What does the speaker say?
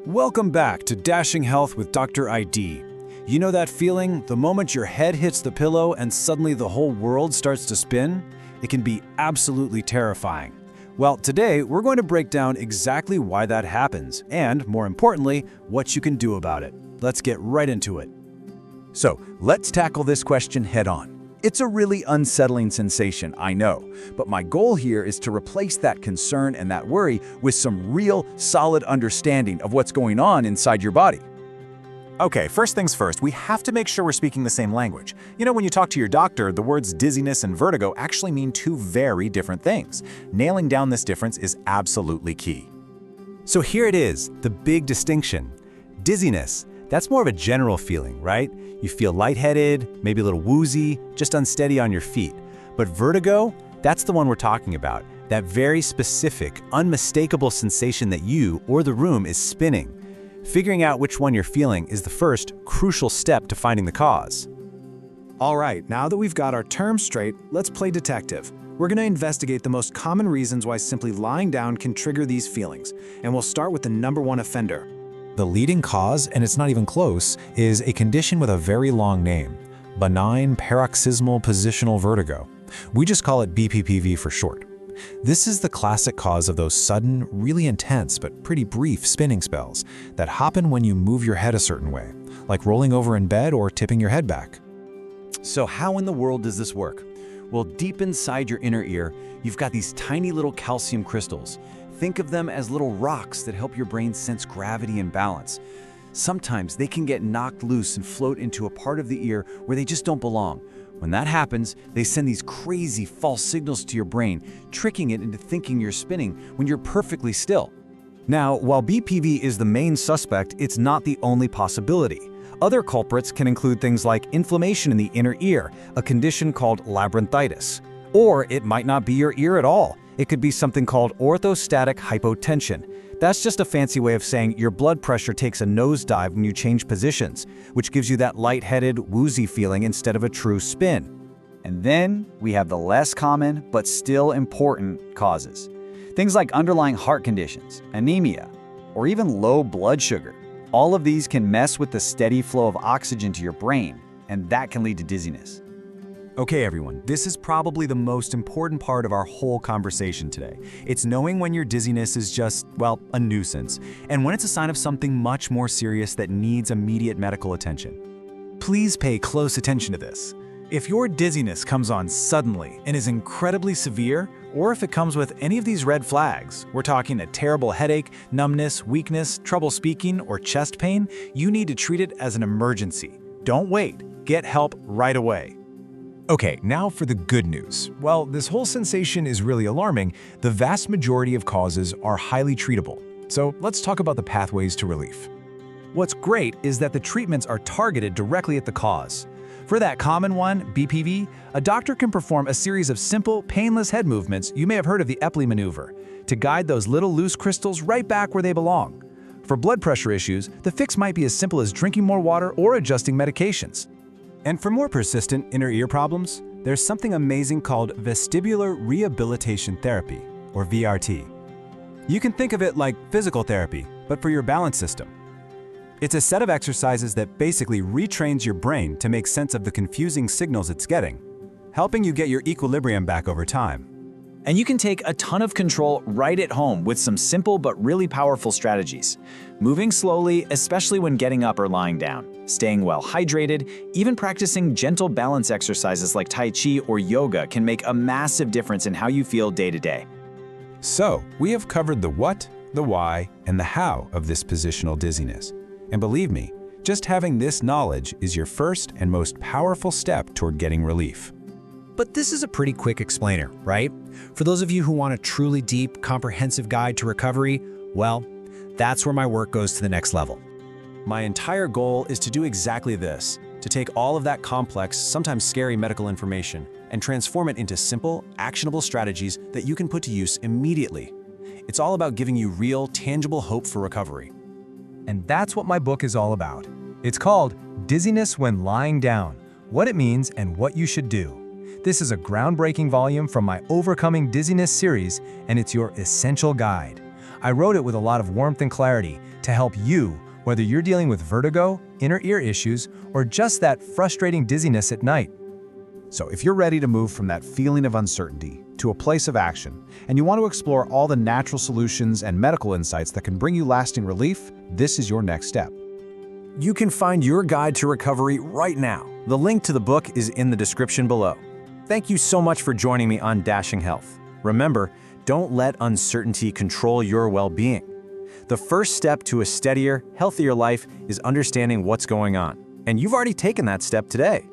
Welcome back to Dashing Health with Dr. ID. You know that feeling, the moment your head hits the pillow and suddenly the whole world starts to spin? It can be absolutely terrifying. Well, today we're going to break down exactly why that happens and, more importantly, what you can do about it. Let's get right into it. So, let's tackle this question head-on. It's a really unsettling sensation, I know, but my goal here is to replace that concern and that worry with some real, solid understanding of what's going on inside your body. Okay, first things first, we have to make sure we're speaking the same language. You know, when you talk to your doctor, the words dizziness and vertigo actually mean two very different things. Nailing down this difference is absolutely key. So here it is, the big distinction. Dizziness, that's more of a general feeling, right? You feel lightheaded, maybe a little woozy, just unsteady on your feet. But vertigo, that's the one we're talking about. That very specific, unmistakable sensation that you or the room is spinning. Figuring out which one you're feeling is the first, crucial step to finding the cause. All right, now that we've got our terms straight, let's play detective. We're going to investigate the most common reasons why simply lying down can trigger these feelings, and we'll start with the #1 offender. The leading cause, and it's not even close, is a condition with a very long name, Benign Paroxysmal Positional Vertigo. We just call it BPPV for short. This is the classic cause of those sudden, really intense but pretty brief spinning spells that happen when you move your head a certain way, like rolling over in bed or tipping your head back. So how in the world does this work? Well, deep inside your inner ear, you've got these tiny little calcium crystals. Think of them as little rocks that help your brain sense gravity and balance. Sometimes they can get knocked loose and float into a part of the ear where they just don't belong. When that happens, they send these crazy false signals to your brain, tricking it into thinking you're spinning when you're perfectly still. Now, while BPV is the main suspect, it's not the only possibility. Other culprits can include things like inflammation in the inner ear, a condition called labyrinthitis. Or it might not be your ear at all. It could be something called orthostatic hypotension. That's just a fancy way of saying your blood pressure takes a nosedive when you change positions, which gives you that lightheaded, woozy feeling instead of a true spin. And then we have the less common but still important causes. Things like underlying heart conditions, anemia, or even low blood sugar. All of these can mess with the steady flow of oxygen to your brain, and that can lead to dizziness. Okay, everyone, this is probably the most important part of our whole conversation today. It's knowing when your dizziness is just, well, a nuisance, and when it's a sign of something much more serious that needs immediate medical attention. Please pay close attention to this. If your dizziness comes on suddenly and is incredibly severe, or if it comes with any of these red flags, we're talking a terrible headache, numbness, weakness, trouble speaking, or chest pain, you need to treat it as an emergency. Don't wait. Get help right away. Okay, now for the good news. While this whole sensation is really alarming, the vast majority of causes are highly treatable. So let's talk about the pathways to relief. What's great is that the treatments are targeted directly at the cause. For that common one, BPV, a doctor can perform a series of simple, painless head movements, you may have heard of the Epley maneuver, to guide those little loose crystals right back where they belong. For blood pressure issues, the fix might be as simple as drinking more water or adjusting medications. And for more persistent inner ear problems, there's something amazing called vestibular rehabilitation therapy, or VRT. You can think of it like physical therapy, but for your balance system. It's a set of exercises that basically retrains your brain to make sense of the confusing signals it's getting, helping you get your equilibrium back over time. And you can take a ton of control right at home with some simple but really powerful strategies. Moving slowly, especially when getting up or lying down. Staying well hydrated, even practicing gentle balance exercises like Tai Chi or yoga can make a massive difference in how you feel day to day. So, we have covered the what, the why, and the how of this positional dizziness. And believe me, just having this knowledge is your first and most powerful step toward getting relief. But this is a pretty quick explainer, right? For those of you who want a truly deep, comprehensive guide to recovery, well, that's where my work goes to the next level. My entire goal is to do exactly this, to take all of that complex, sometimes scary medical information and transform it into simple, actionable strategies that you can put to use immediately. It's all about giving you real, tangible hope for recovery. And that's what my book is all about. It's called Dizziness When Lying Down, What It Means and What You Should Do. This is a groundbreaking volume from my Overcoming Dizziness series, and it's your essential guide. I wrote it with a lot of warmth and clarity, to help you, whether you're dealing with vertigo, inner ear issues, or just that frustrating dizziness at night. So if you're ready to move from that feeling of uncertainty to a place of action, and you want to explore all the natural solutions and medical insights that can bring you lasting relief, this is your next step. You can find your guide to recovery right now. The link to the book is in the description below. Thank you so much for joining me on Dashing Health. Remember, don't let uncertainty control your well-being. The first step to a steadier, healthier life is understanding what's going on. And you've already taken that step today.